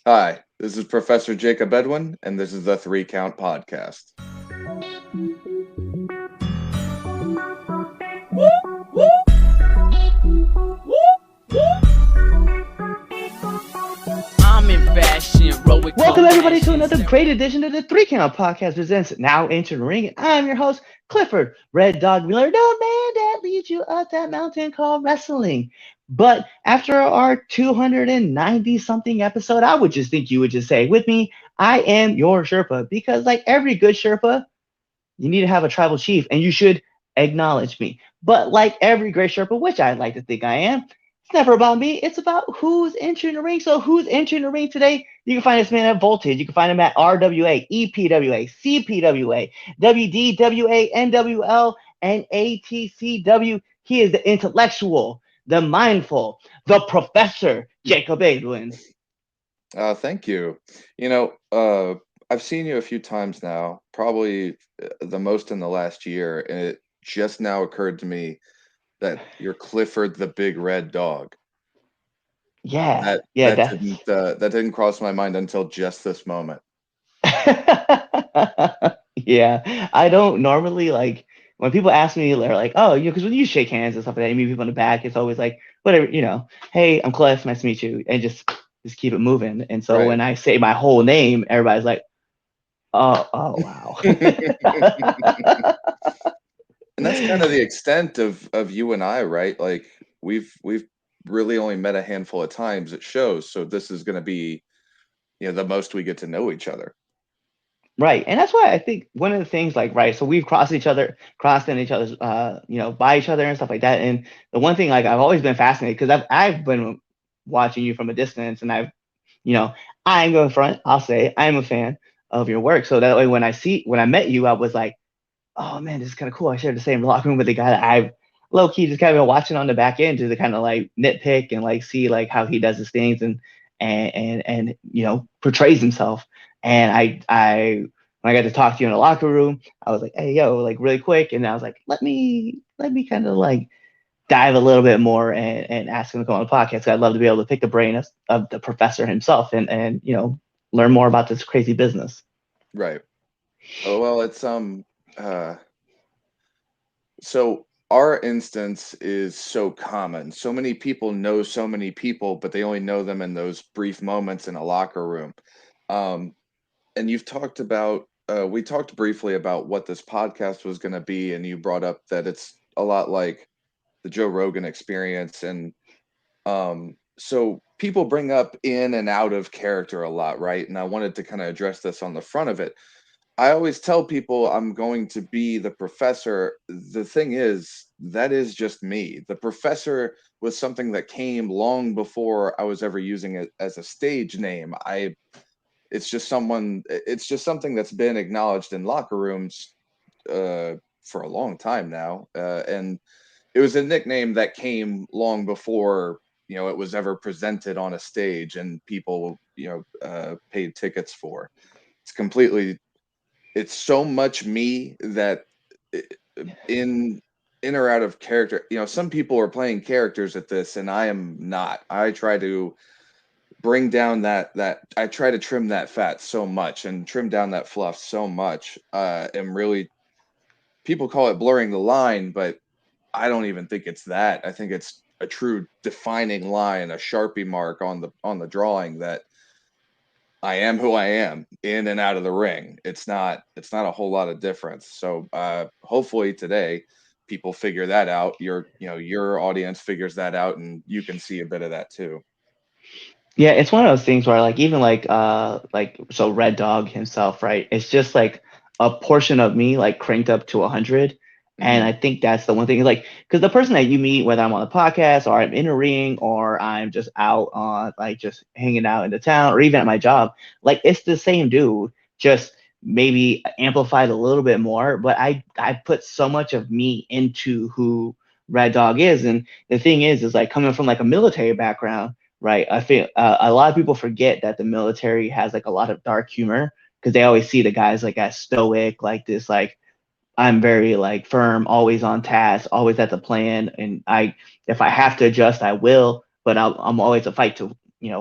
Hi, this is Professor Jakob Edwinn, and this is the Three Count Podcast. I'm in fashion. Welcome everybody to another great edition of the Three Count Podcast presents Now Entering the Ring. I'm your host, Clifford Red Dog Miller. No man that leads you up that mountain called wrestling. But after our 290 something episode, I would just think you would just say with me, I am your Sherpa, because like every good Sherpa, you need to have a tribal chief and you should acknowledge me. But like every great Sherpa, which I like to think I am, it's never about me. It's about who's entering the ring. So who's entering the ring today? You can find this man at Voltage. You can find him at RWA, EPWA, CPWA, WDWA, NWL, and ATCW. He is the intellectual, the mindful, the professor, Jakob Edwinn. Thank you. I've seen you a few times now, probably the most in the last year, and it just now occurred to me that you're Clifford the Big Red Dog. Yeah, That didn't cross my mind until just this moment. Yeah, I don't normally like when people ask me, they're like, oh, because when you shake hands and stuff like that, you meet people in the back, it's always like, whatever, hey, I'm Cliff, nice to meet you, and just keep it moving. And so Right. when I say my whole name, everybody's like, oh wow. And that's kind of the extent of you and I, right? Like we've really only met a handful of times at shows, so this is going to be, the most we get to know each other. Right. And that's why I think one of the things like, right, so we've crossed in each other's, by each other and stuff like that. And the one thing, like, I've always been fascinated because I've been watching you from a distance and I'm going front, I'll say I'm a fan of your work. So that way, when I met you, I was like, oh man, this is kind of cool. I shared the same locker room with the guy that I've low key just kind of been watching on the back end to kind of like nitpick and like see like how he does his things and portrays himself. And I when I got to talk to you in the locker room, I was like, hey yo, like really quick, and I was like, let me kind of like dive a little bit more and ask him to come on the podcast. I'd love to be able to pick the brain of the professor himself and learn more about this crazy business. Right. Oh well, it's so our instance is so common. So many people know so many people, but they only know them in those brief moments in a locker room. And you've talked about, we talked briefly about what this podcast was going to be, and you brought up that it's a lot like the Joe Rogan experience. And so people bring up in and out of character a lot, right? And I wanted to kind of address this on the front of it. I always tell people I'm going to be the professor. The thing is, that is just me. The professor was something that came long before I was ever using it as a stage name. It's just something that's been acknowledged in locker rooms for a long time now. And it was a nickname that came long before, it was ever presented on a stage and people, paid tickets for. It's so much me that in or out of character, some people are playing characters at this and I am not. I try to bring down that I try to trim that fat so much and trim down that fluff so much. And really, people call it blurring the line, but I don't even think it's that. I think it's a true defining line, a Sharpie mark on the drawing that I am who I am in and out of the ring. It's not a whole lot of difference. So hopefully today people figure that out. Your audience figures that out and you can see a bit of that too. Yeah, it's one of those things where like even like so Red Dog himself, right? It's just like a portion of me like cranked up to 100. And I think that's the one thing, like, because the person that you meet, whether I'm on the podcast or I'm in a ring or I'm just out on like just hanging out in the town or even at my job, like it's the same dude, just maybe amplified a little bit more. But I put so much of me into who Red Dog is. And the thing is like coming from like a military background, right? I feel a lot of people forget that the military has like a lot of dark humor because they always see the guys like as stoic, like this, like I'm very like firm, always on task, always at the plan. And if I have to adjust, I will, but I'm always a fight to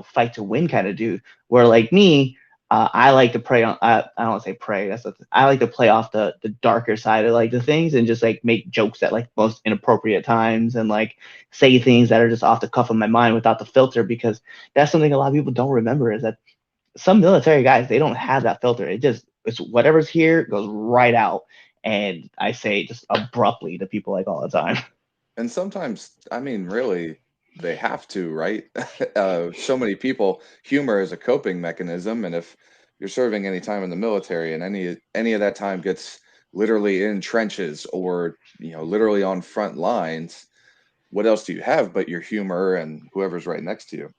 fight to win kind of dude. Where like me, I like to prey on. I don't want to say prey. I like to play off the darker side of like the things and just like make jokes at like most inappropriate times and like say things that are just off the cuff of my mind without the filter, because that's something a lot of people don't remember, is that some military guys, they don't have that filter. It's whatever's here goes right out. And I say just abruptly to people like all the time. And sometimes, I mean, really, they have to, right? So many people, humor is a coping mechanism, and if you're serving any time in the military and any of that time gets literally in trenches or literally on front lines, what else do you have but your humor and whoever's right next to you?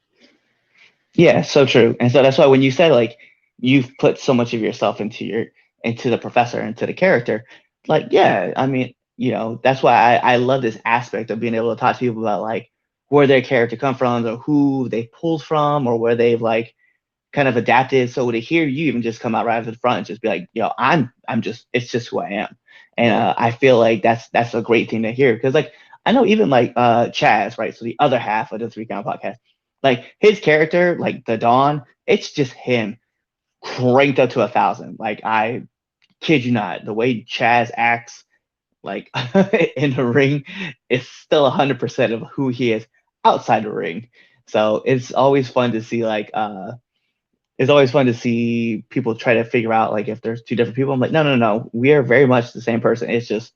Yeah, so true. And so that's why when you said like you've put so much of yourself into the professor, into the character, like yeah, I mean, that's why I love this aspect of being able to talk to people about like where their character come from or who they pulled from or where they've like kind of adapted. So to hear you even just come out right to the front and just be like, I'm just, it's just who I am. And Right. I feel like that's a great thing to hear, because like I know even like Chaz, right? So the other half of the Three Count podcast, like his character, like the Dawn, it's just him cranked up to 1,000. Like I kid you not, the way Chaz acts like in the ring is still 100% of who he is outside the ring. So it's always fun to see people try to figure out like if there's two different people. I'm like, no, no, no, we are very much the same person. It's just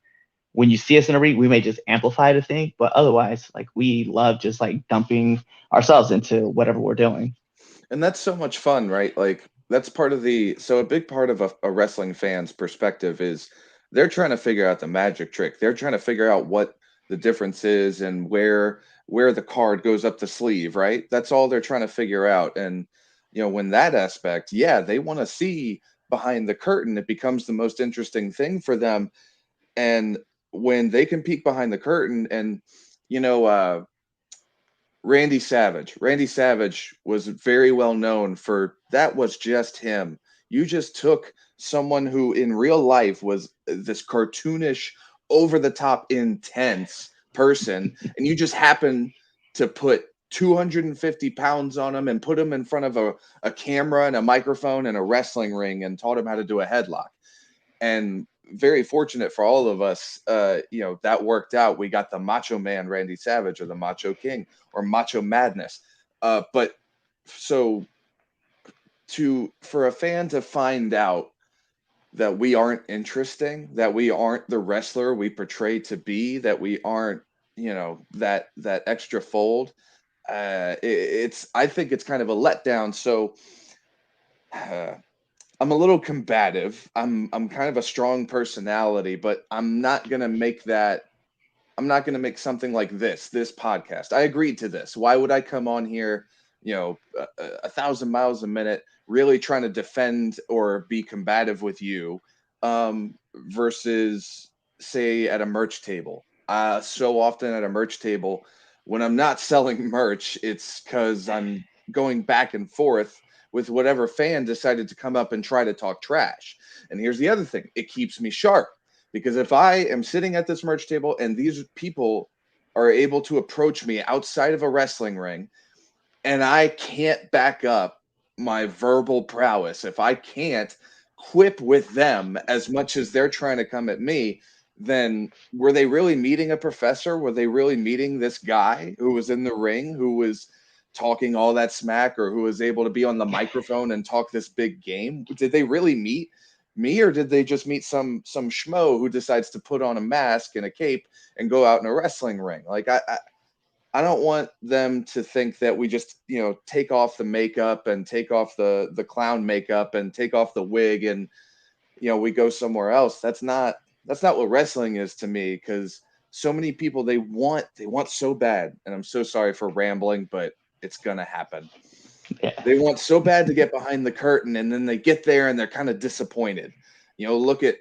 when you see us in a ring, we may just amplify the thing, but otherwise, like we love just like dumping ourselves into whatever we're doing. And that's so much fun, right? Like that's part of a big part of a wrestling fan's perspective is they're trying to figure out the magic trick. They're trying to figure out what the difference is and where the card goes up the sleeve, right? That's all they're trying to figure out. And when that aspect, yeah, they want to see behind the curtain, it becomes the most interesting thing for them. And when they can peek behind the curtain and you know, uh Randy Savage. Randy Savage was very well known for that was just him. You just took someone who in real life was this cartoonish, over the top, intense person, and you just happen to put 250 pounds on him and put him in front of a camera and a microphone and a wrestling ring and taught him how to do a headlock. And very fortunate for all of us, that worked out. We got the Macho Man Randy Savage or the Macho King or Macho Madness. But so for a fan to find out that we aren't interesting, that we aren't the wrestler we portray to be, that we aren't, that extra fold, it's I think it's kind of a letdown. So uh, I'm a little combative. I'm kind of a strong personality, but I'm not gonna make something like this podcast. I agreed to this. Why would I come on here, 1,000 miles a minute, really trying to defend or be combative with you, versus say at a merch table. So often at a merch table, when I'm not selling merch, it's because I'm going back and forth with whatever fan decided to come up and try to talk trash. And here's the other thing, it keeps me sharp because if I am sitting at this merch table and these people are able to approach me outside of a wrestling ring and I can't back up my verbal prowess, if I can't quip with them as much as they're trying to come at me, then were they really meeting a professor? Were they really meeting this guy who was in the ring, who was talking all that smack, or who was able to be on the microphone and talk this big game? Did they really meet me, or did they just meet some schmo who decides to put on a mask and a cape and go out in a wrestling ring? Like I don't want them to think that we just, take off the makeup and take off the clown makeup and take off the wig and we go somewhere else. That's not what wrestling is to me, because so many people they want so bad, and I'm so sorry for rambling, but it's gonna happen. Yeah. They want so bad to get behind the curtain, and then they get there and they're kind of disappointed. Look at,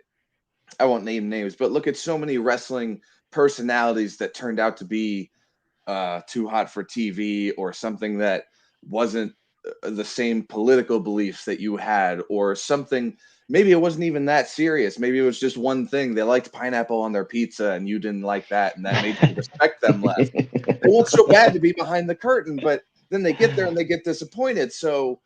I won't name names, but look at so many wrestling personalities that turned out to be too hot for TV, or something that wasn't the same political beliefs that you had, or something. Maybe it wasn't even that serious. Maybe it was just one thing. They liked pineapple on their pizza and you didn't like that, and that made you respect them less. They want so bad to be behind the curtain, but then they get there and they get disappointed. So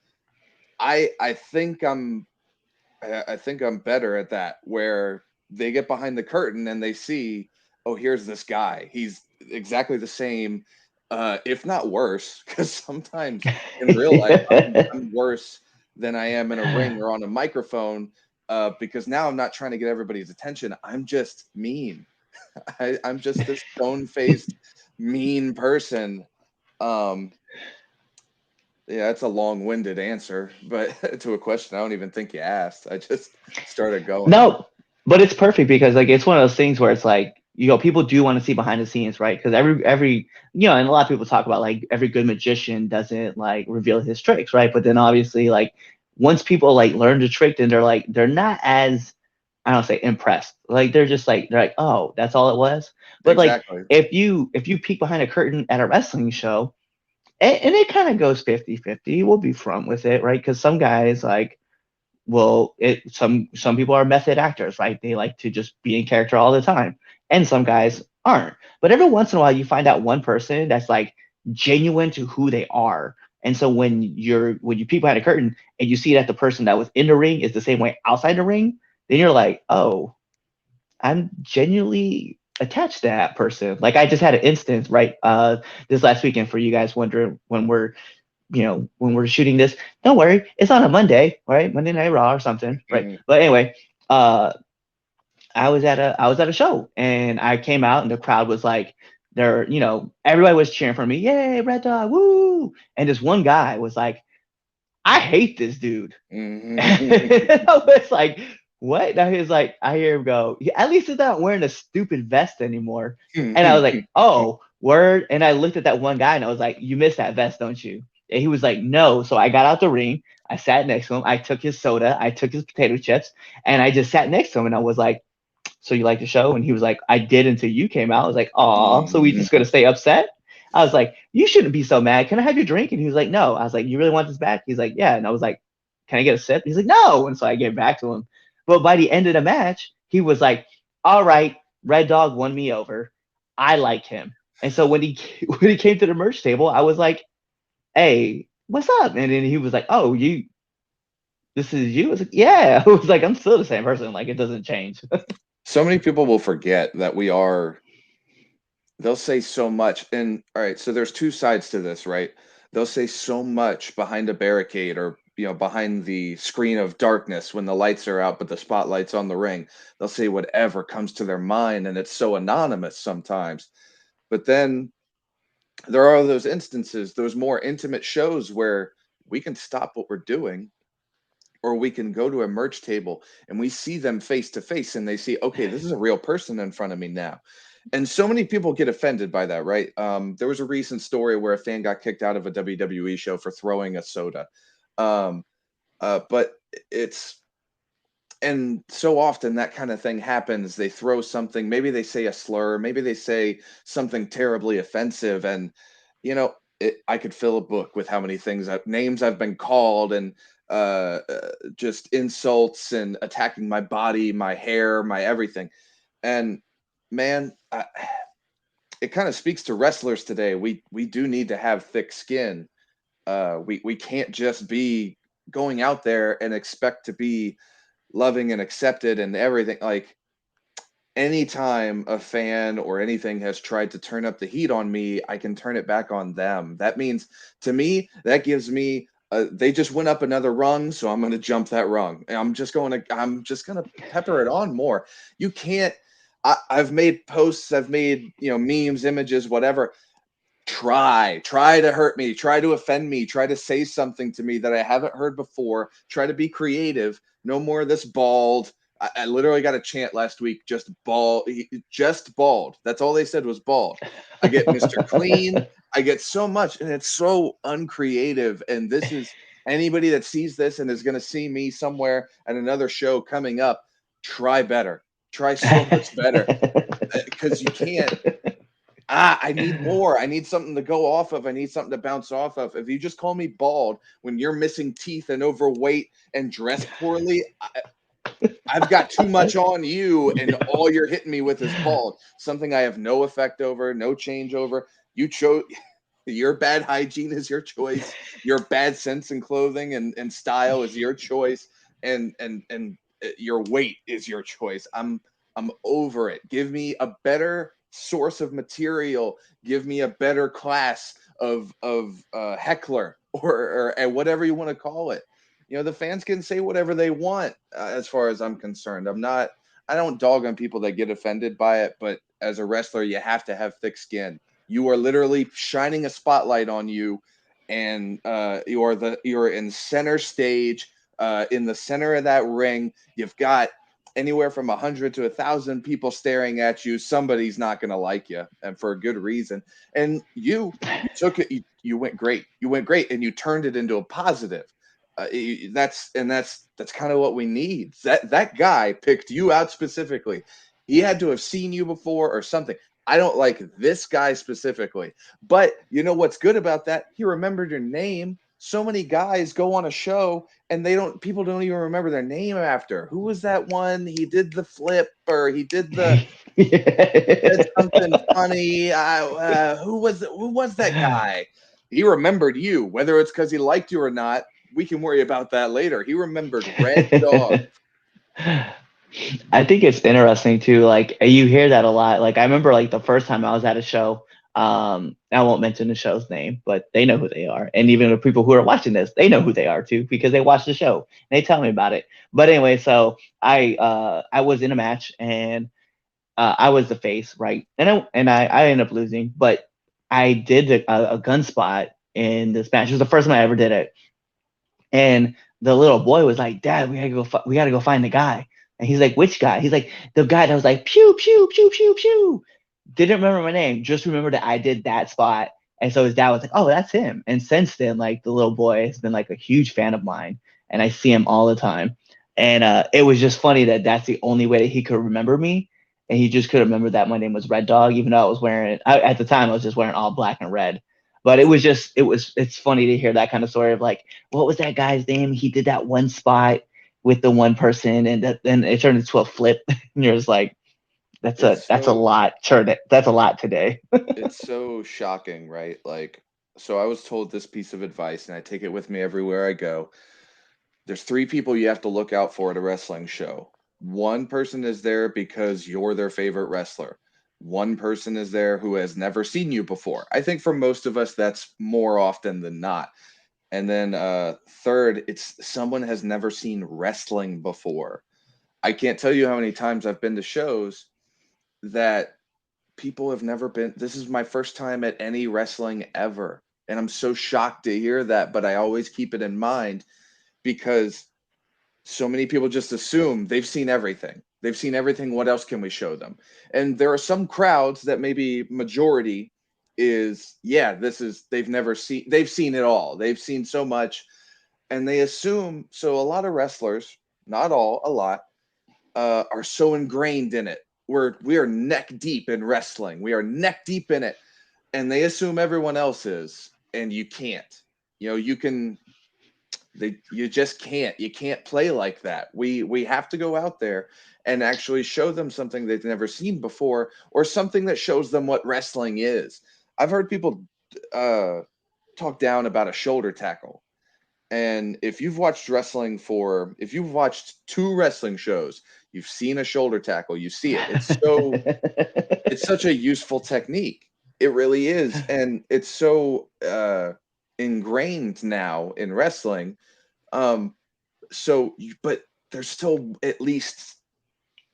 I think I think I'm better at that, where they get behind the curtain and they see, oh, here's this guy. He's exactly the same, if not worse, because sometimes in real life I'm worse than I am in a ring or on a microphone. Because now I'm not trying to get everybody's attention. I'm just mean. I'm just this stone faced, mean person. Um, yeah, it's a long winded answer, but to a question I don't even think you asked. I just started going. No, but it's perfect because like it's one of those things where it's like, people do want to see behind the scenes, right? Because every and a lot of people talk about like every good magician doesn't like reveal his tricks, right? But then obviously like once people like learn the trick, then they're not as, I don't say impressed. Like they're like, oh, that's all it was. But like Exactly. if you peek behind a curtain at a wrestling show, and it kind of goes 50-50, we'll be front with it, right? Because some guys like, well, some people are method actors, right? They like to just be in character all the time, and some guys aren't. But every once in a while, you find out one person that's like genuine to who they are. And so when you peek behind a curtain and you see that the person that was in the ring is the same way outside the ring, then you're like, oh, I'm genuinely attached to that person. Like I just had an instance, right? This last weekend, for you guys wondering when we're shooting this, don't worry, it's on a Monday, right? Monday Night Raw or something, right? Mhm. But anyway, uh, I was at a show and I came out and the crowd was like, everybody was cheering for me, yay, Red Dog, woo! And this one guy was like, I hate this dude. Mhm. And I was like, what? Now he's like, I hear him go, at least he's not wearing a stupid vest anymore. And I was like, oh, word. And I looked at that one guy and I was like, you missed that vest, don't you? And he was like, no. So I got out the ring. I sat next to him. I took his soda. I took his potato chips. And I just sat next to him. And I was like, so you like the show? And he was like, I did until you came out. I was like, aw, so we just gonna stay upset? I was like, you shouldn't be so mad. Can I have your drink? And he was like, no. I was like, you really want this back? He's like, yeah. And I was like, can I get a sip? He's like, no. And so I gave it back to him. But by the end of the match, he was like, all right, Red Dog won me over. I like him. And so when he when he came to the merch table, I was like, hey, what's up? And then he was like, oh, this is you? I was like, yeah. I was like, I'm still the same person. Like it doesn't change. So many people will forget that they'll say so much. And all right, so there's two sides to this, right? They'll say so much behind a barricade, or behind the screen of darkness when the lights are out but the spotlight's on the ring. They'll say whatever comes to their mind, and it's so anonymous sometimes. But then there are those instances, those more intimate shows where we can stop what we're doing, or we can go to a merch table and we see them face to face and they see, okay, this is a real person in front of me now. And so many people get offended by that, right? There was a recent story where a fan got kicked out of a WWE show for throwing a soda. Um, but it's and so often that kind of thing happens. They throw something, maybe they say a slur, maybe they say something terribly offensive, and I could fill a book with how many names I've been called, and just insults and attacking my body, my hair, my everything. And man, it kind of speaks to wrestlers today. We do need to have thick skin. We can't just be going out there and expect to be loving and accepted and everything. Like, anytime a fan or anything has tried to turn up the heat on me, I can turn it back on them. That means, to me, that gives me, they just went up another rung, so I'm going to jump that rung. And I'm just going to pepper it on more. You can't, I've made posts, I've made, memes, images, whatever. Try to hurt me, try to offend me, try to say something to me that I haven't heard before, try to be creative. No more of this bald. I literally got a chant last week, just bald, just bald. That's all they said was bald. I get Mr. Clean. I get so much, and it's so uncreative. And this is anybody that sees this and is going to see me somewhere at another show coming up. Try better. Try so much better, because you can't. I need more. I need something to go off of. I need something to bounce off of. If you just call me bald when you're missing teeth and overweight and dressed poorly, I've got too much on you, and all you're hitting me with is bald. Something I have no effect over, no change over. You chose. Your bad hygiene is your choice. Your bad sense in clothing and style is your choice. And your weight is your choice. I'm over it. Give me a better source of material. Give me a better class of heckler or whatever you want to call it. You know, the fans can say whatever they want, as far as I'm concerned. I don't dog on people that get offended by it, but as a wrestler, you have to have thick skin. You are literally shining a spotlight on you, and you're in center stage, in the center of that ring. You've got anywhere from 100 to 1,000 people staring at you. Somebody's not going to like you, and for a good reason. And you took it. You went great. You went great, and you turned it into a positive. That's kind of what we need. That guy picked you out specifically. He had to have seen you before or something. I don't like this guy specifically, but you know what's good about that? He remembered your name. So many guys go on a show and people don't even remember their name after. Who was that one? He did the flip, or he said something funny. Who was that guy? He remembered you, whether it's because he liked you or not. We can worry about that later. He remembered Red Dog. I think it's interesting too. Like you hear that a lot. Like I remember like the first time I was at a show. I won't mention the show's name, but they know who they are, and even the people who are watching this, they know who they are too because they watch the show and they tell me about it. But anyway, so I was in a match and I was the face, right? And I ended up losing, but I did a gun spot in this match. It was the first time I ever did it, and the little boy was like, "Dad, we gotta go find the guy." And he's like, "Which guy?" He's like, "The guy that was like pew pew pew pew pew." Didn't remember my name, just remember that I did that spot. And so his dad was like, "Oh, that's him." And since then, like the little boy has been like a huge fan of mine, and I see him all the time. And it was just funny that that's the only way that he could remember me, and he just could remember that my name was Red Dog, even though at the time I was just wearing all black and red. But it's funny to hear that kind of story of like, what was that guy's name? He did that one spot with the one person, and then it turned into a flip. And you're just like, It's that's a so lot. That's a lot today. it's so shocking, right? Like, so I was told this piece of advice, and I take it with me everywhere I go. There's three people you have to look out for at a wrestling show. One person is there because you're their favorite wrestler. One person is there who has never seen you before. I think for most of us, that's more often than not. And then third, it's someone has never seen wrestling before. I can't tell you how many times I've been to shows that people have never been. This is my first time at any wrestling ever. And I'm so shocked to hear that, but I always keep it in mind because so many people just assume they've seen everything. They've seen everything. What else can we show them? And there are some crowds that maybe majority is, yeah, they've seen it all. They've seen so much, and they assume. So a lot of wrestlers, not all, a lot, are so ingrained in it. We are neck deep in wrestling. We are neck deep in it, and they assume everyone else is, and you can't. You know, you just can't. You can't play like that. We have to go out there and actually show them something they've never seen before, or something that shows them what wrestling is. I've heard people uh, talk down about a shoulder tackle. And if you've watched two wrestling shows, you've seen a shoulder tackle, you see it. It's such a useful technique. It really is. And it's so ingrained now in wrestling. Um, but there's still at least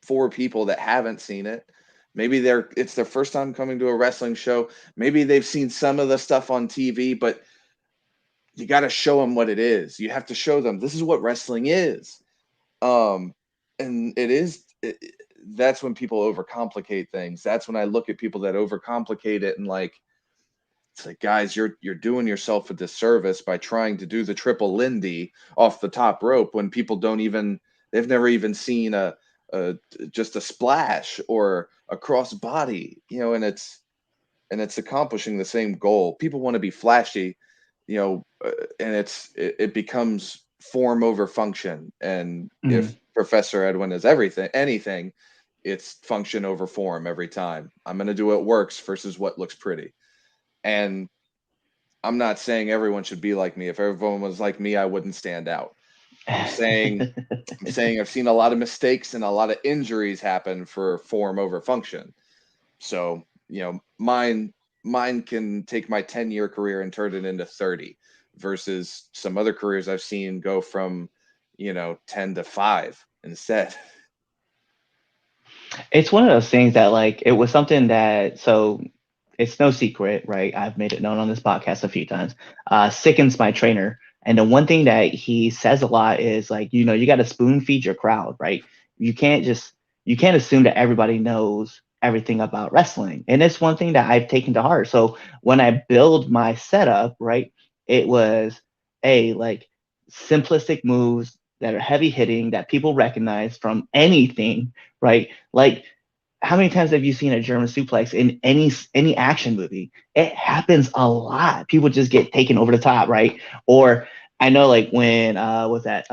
four people that haven't seen it. Maybe it's their first time coming to a wrestling show. Maybe they've seen some of the stuff on TV, but you got to show them what it is. You have to show them this is what wrestling is. Um, and that's when people overcomplicate things. That's when I look at people that overcomplicate it, and like, it's like, guys, you're doing yourself a disservice by trying to do the triple Lindy off the top rope when people they've never even seen a just a splash or a cross body, you know, and it's accomplishing the same goal. People want to be flashy, you know, and it becomes form over function. And Mm. if Professor Edwin is anything, it's function over form every time. I'm going to do what works versus what looks pretty. And I'm not saying everyone should be like me. If everyone was like me, I wouldn't stand out. I'm saying I'm saying I've seen a lot of mistakes and a lot of injuries happen for form over function. So, mine can take my 10-year career and turn it into 30 versus some other careers I've seen go from, 10 to 5 instead. It's one of those things that like it was something that so it's no secret, right? I've made it known on this podcast a few times. Sickens my trainer, and the one thing that he says a lot is like, you got to spoon feed your crowd, right? You can't just you can't assume that everybody knows everything about wrestling, and it's one thing that I've taken to heart. So when I build my setup, right, it was a like simplistic moves that are heavy hitting that people recognize from anything, right? Like, how many times have you seen a German suplex in any action movie? It happens a lot. People just get taken over the top, right? Or I know, like when was that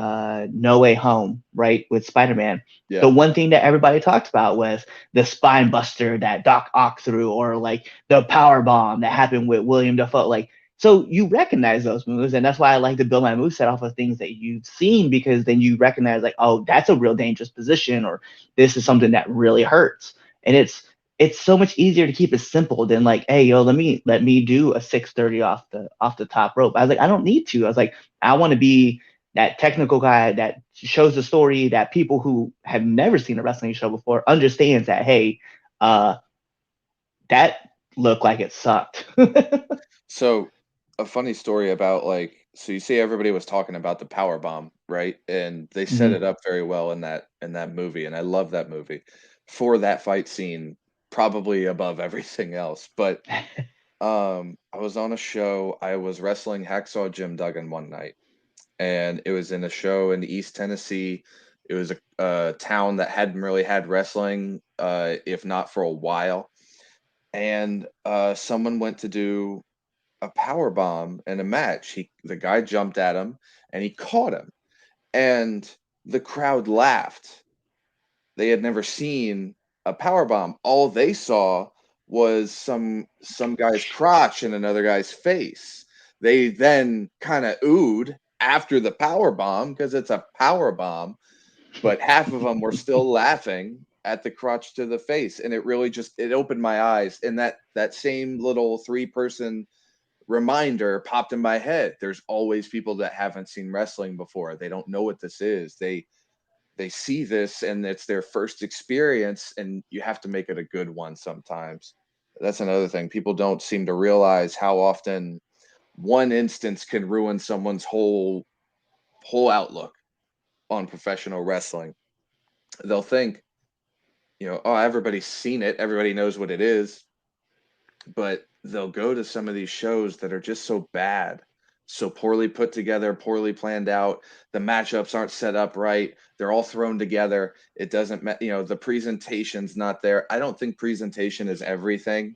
No Way Home, right, with Spider-Man. The Yeah. one thing that everybody talked about was the spine buster that Doc Ock threw, or like the power bomb that happened with William Dafoe. Like, so you recognize those moves, and that's why I like to build my move set off of things that you've seen, because then you recognize like, oh, that's a real dangerous position, or this is something that really hurts. And it's so much easier to keep it simple than like, hey, yo, let me do a 630 off the top rope. I was like, I don't need to. I was like, I want to be that technical guy that shows the story that people who have never seen a wrestling show before understands that, hey, uh, that looked like it sucked. So, a funny story about so you say everybody was talking about the power bomb, right? And they set it Mhm. up very well in that movie, and I love that movie for that fight scene, probably above everything else. But I was on a show. I was wrestling Hacksaw Jim Duggan one night, and it was in a show in East Tennessee. It was a town that hadn't really had wrestling, if not for a while. And someone went to do a power bomb in a match. The guy jumped at him and he caught him, and the crowd laughed. They had never seen a power bomb. All they saw was some guy's crotch in another guy's face. They then kind of oohed after the power bomb because it's a power bomb, but half of them were still laughing at the crotch to the face, and it really just it opened my eyes. And that same little three-person reminder popped in my head. There's always people that haven't seen wrestling before. They don't know what this is. They see this and it's their first experience, and you have to make it a good one sometimes. That's another thing. People don't seem to realize how often one instance can ruin someone's whole outlook on professional wrestling. They'll think, oh, everybody's seen it, everybody knows what it is, but they'll go to some of these shows that are just so bad, so poorly put together, poorly planned out. The matchups aren't set up right. They're all thrown together. It doesn't, the presentation's not there. I don't think presentation is everything,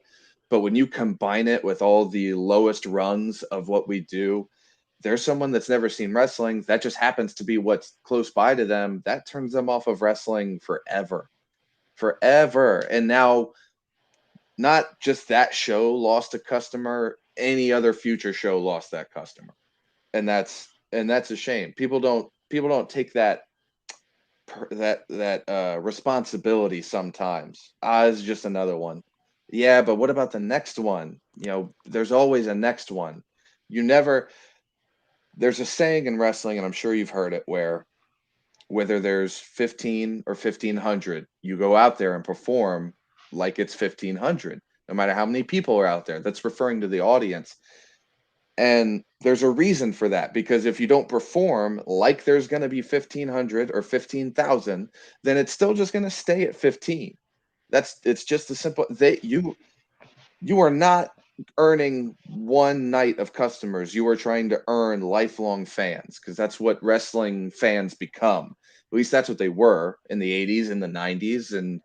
but when you combine it with all the lowest rungs of what we do, there's someone that's never seen wrestling that just happens to be what's close by to them. That turns them off of wrestling forever, forever. And now not just that show lost a customer, any other future show lost that customer. And that's a shame. People don't take that responsibility sometimes. It's just another one. Yeah, but what about the next one? There's always a next one. You never There's a saying in wrestling, and I'm sure you've heard it, where whether there's 15 or 1500, you go out there and perform like it's 1500, no matter how many people are out there. That's referring to the audience. And there's a reason for that, because if you don't perform like there's going to be 1500 or 15,000, then it's still just going to stay at 15. It's just a simple you are not earning one night of customers. You are trying to earn lifelong fans, because that's what wrestling fans become. At least that's what they were in the 80s and the 90s. And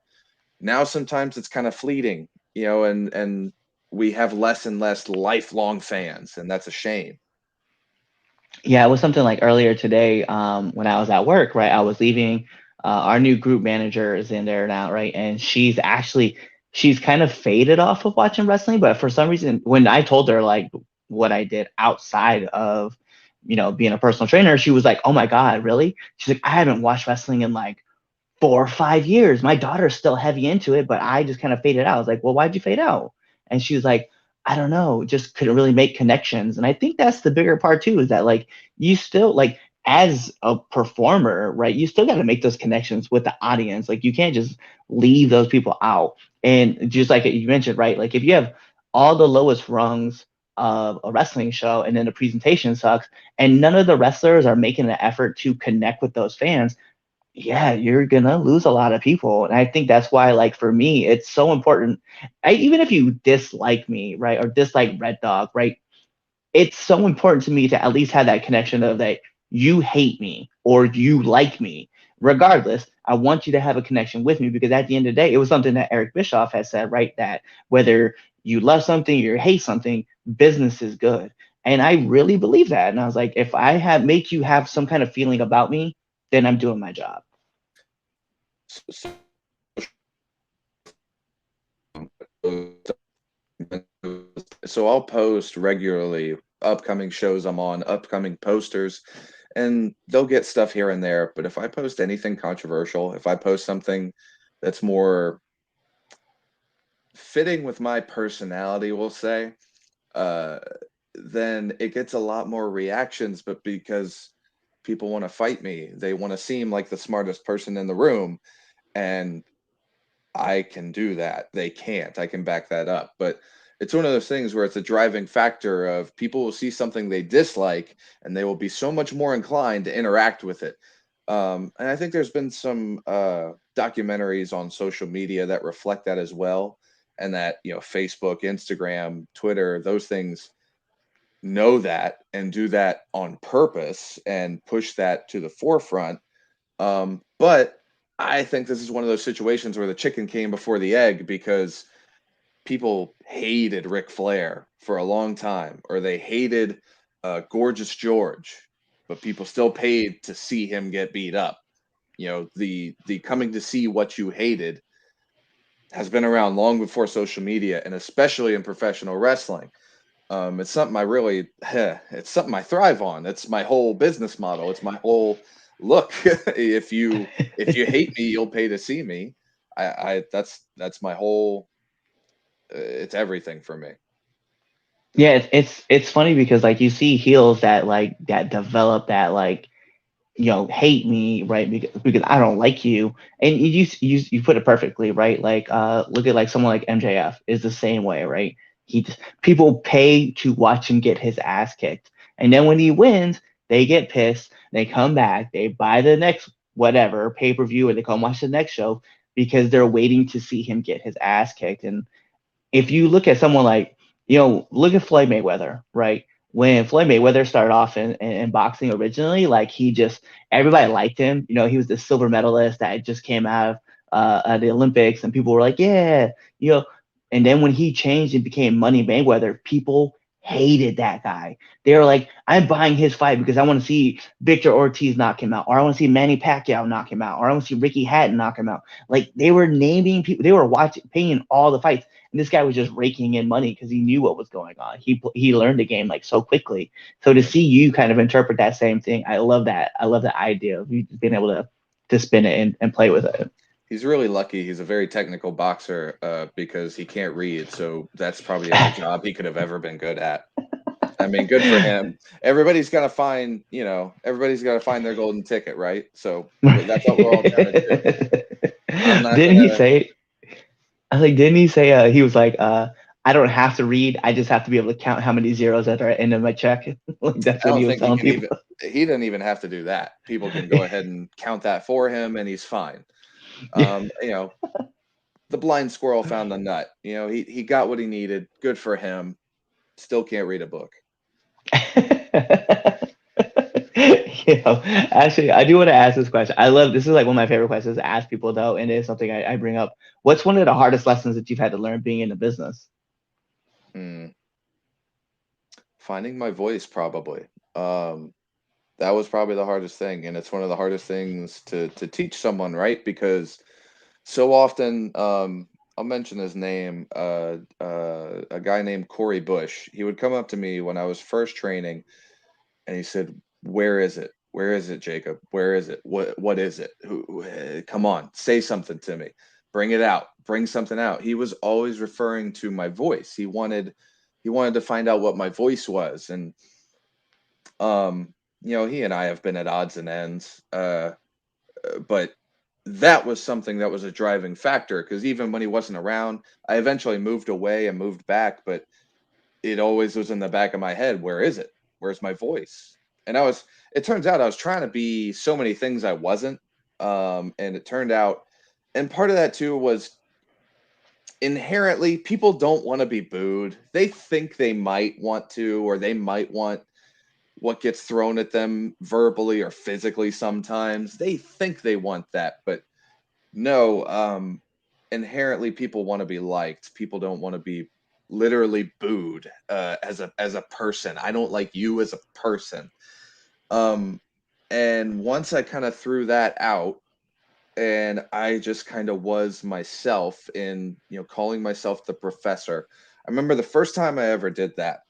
now sometimes it's kind of fleeting, and we have less and less lifelong fans, and that's a shame. Yeah, it was something like earlier today, when I was at work, right? I was leaving. Our new group manager is in there now, right? And she's kind of faded off of watching wrestling, but for some reason, when I told her like what I did outside of, being a personal trainer. She was like, "Oh my God, really?" She's like, "I haven't watched wrestling in like 4 or 5 years. My daughter's still heavy into it, but I just kind of faded out." I was like, "Well, why'd you fade out?" And she was like, "I don't know, just couldn't really make connections." And I think that's the bigger part too, is that like you still like as a performer, right? You still got to make those connections with the audience. Like you can't just leave those people out. And just like you mentioned, right? Like if you have all the lowest rungs of a wrestling show and then the presentation sucks and none of the wrestlers are making an effort to connect with those fans, yeah, you're gonna lose a lot of people. And I think that's why, like for me, it's so important. Even if you dislike me, right, or dislike Red Dog, right, it's so important to me to at least have that connection of that you hate me or you like me. Regardless, I want you to have a connection with me because at the end of the day, it was something that Eric Bischoff has said, right? That whether you love something or you hate something, business is good. And I really believe that. And I was like, if I have make you have some kind of feeling about me, then I'm doing my job. So, so I'll post regularly upcoming shows I'm on, upcoming posters, and they'll get stuff here and there. But if I post anything controversial, if I post something that's more fitting with my personality, we'll say, uh, then it gets a lot more reactions. But because people want to fight me, they want to seem like the smartest person in the room, and I can do that. They can't. I can back that up. But it's one of those things where it's a driving factor of people will see something they dislike and they will be so much more inclined to interact with it. And I think there's been some documentaries on social media that reflect that as well. And that, Facebook, Instagram, Twitter, those things know that and do that on purpose and push that to the forefront. But I think this is one of those situations where the chicken came before the egg because people hated Ric Flair for a long time, or they hated Gorgeous George, but people still paid to see him get beat up. The coming to see what you hated has been around long before social media, and especially in professional wrestling. It's something I really, it's something I thrive on. It's my whole business model. It's my whole look. If you hate me, you'll pay to see me. That's my whole. It's everything for me. Yeah, it's funny because like you see heels that develop that like hate me, right, because I don't like you. And you put it perfectly, right? Like look at like someone like MJF is the same way, right? People pay to watch him get his ass kicked, and then when he wins they get pissed, they come back, they buy the next whatever pay-per-view, or they come watch the next show because they're waiting to see him get his ass kicked. And if you look at someone like, look at Floyd Mayweather, right? When Floyd Mayweather started off in boxing originally, like everybody liked him. He was the silver medalist that just came out of the Olympics, and people were like, yeah, you know. And then when he changed and became Money Mayweather, people hated that guy. They were like, I'm buying his fight because I want to see Victor Ortiz knock him out, or I want to see Manny Pacquiao knock him out, or I want to see Ricky Hatton knock him out. Like they were naming people, they were watching, paying all the fights, and this guy was just raking in money because he knew what was going on. He learned the game like so quickly. So to see you kind of interpret that same thing, I love that. I love the idea of you being able to spin it and play with it. He's really lucky. He's a very technical boxer because he can't read. So that's probably the only job he could have ever been good at. I mean, good for him. Everybody's got to find their golden ticket, right? So that's what we're all trying to do. I'm not Didn't he gonna. say? I was like, didn't he say? He was like, I don't have to read. I just have to be able to count how many zeros that are at the end of my check. Like that's I what don't he was think he telling can people. even. He doesn't even have to do that. People can go ahead and count that for him, and he's fine. Yeah. Um, you know, the blind squirrel found the nut. He got what he needed. Good for him. Still can't read a book. Actually, I do want to ask this question. I love this is like one of my favorite questions to ask people though, and it's something I bring up. What's one of the hardest lessons that you've had to learn being in the business? Hmm. Finding my voice, probably. Um, that was probably the hardest thing, and it's one of the hardest things to teach someone, right? Because so often, I'll mention his name. A guy named Corey Bush. He would come up to me when I was first training, and he said, "Where is it? Where is it, Jacob? Where is it? What is it? Come on, say something to me. Bring it out. Bring something out." He was always referring to my voice. He wanted to find out what my voice was, and he and I have been at odds and ends. But that was something that was a driving factor because even when he wasn't around, I eventually moved away and moved back, but it always was in the back of my head. Where is it? Where's my voice? And it turns out I was trying to be so many things I wasn't. And it turned out, and part of that too was inherently people don't want to be booed. They think they might want to, or they might want what gets thrown at them verbally or physically sometimes. They think they want that, but no, inherently people want to be liked. People don't want to be literally booed as a person. I don't like you as a person. Um, and once I kind of threw that out and I just kind of was myself in, calling myself the professor. I remember the first time I ever did that.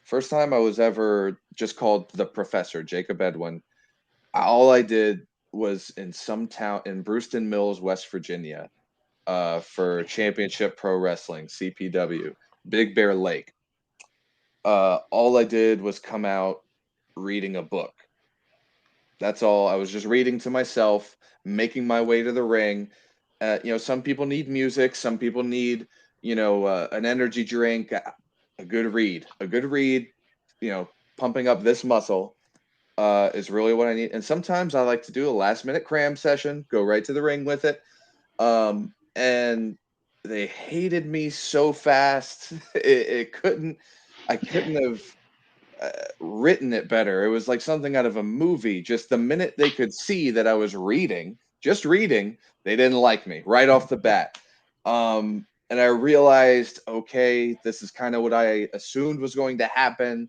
First time I was ever just called the professor, Jakob Edwinn. All I did was in some town in Brewston Mills, West Virginia, for Championship Pro Wrestling, CPW, Big Bear Lake. All I did was come out reading a book. That's all. I was just reading to myself, making my way to the ring. Some people need music, some people need, an energy drink, a good read, pumping up this muscle is really what I need. And sometimes I like to do a last minute cram session, go right to the ring with it. And they hated me so fast. I couldn't have written it better. It was like something out of a movie. Just the minute they could see that I was reading, just reading, they didn't like me right off the bat. And I realized, okay, this is kind of what I assumed was going to happen.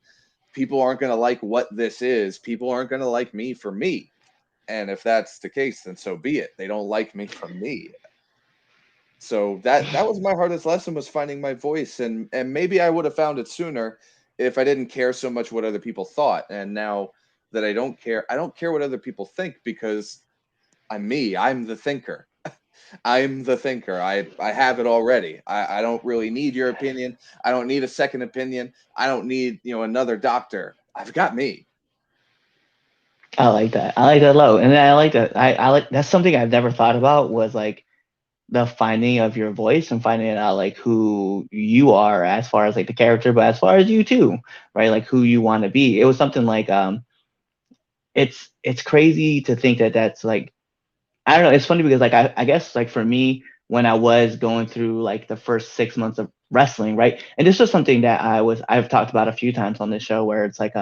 People aren't going to like what this is. People aren't going to like me for me. And if that's the case, then so be it. They don't like me for me. So that was my hardest lesson, was finding my voice, and maybe I would have found it sooner if I didn't care so much what other people thought. And now that I don't care what other people think because I'm me. I'm the thinker. I'm the thinker. I have it already. I don't really need your opinion. I don't need a second opinion. I don't need, another doctor. I've got me. I like that. I like that low, and I like that. I like that's something I've never thought about was like the finding of your voice and finding out like who you are as far as like the character, but as far as you too, right? Like who you want to be. It was something like it's crazy to think that that's like I don't know. It's funny because like I guess like for me when I was going through like the first 6 months of wrestling, right? And this was something that I've talked about a few times on this show where it's like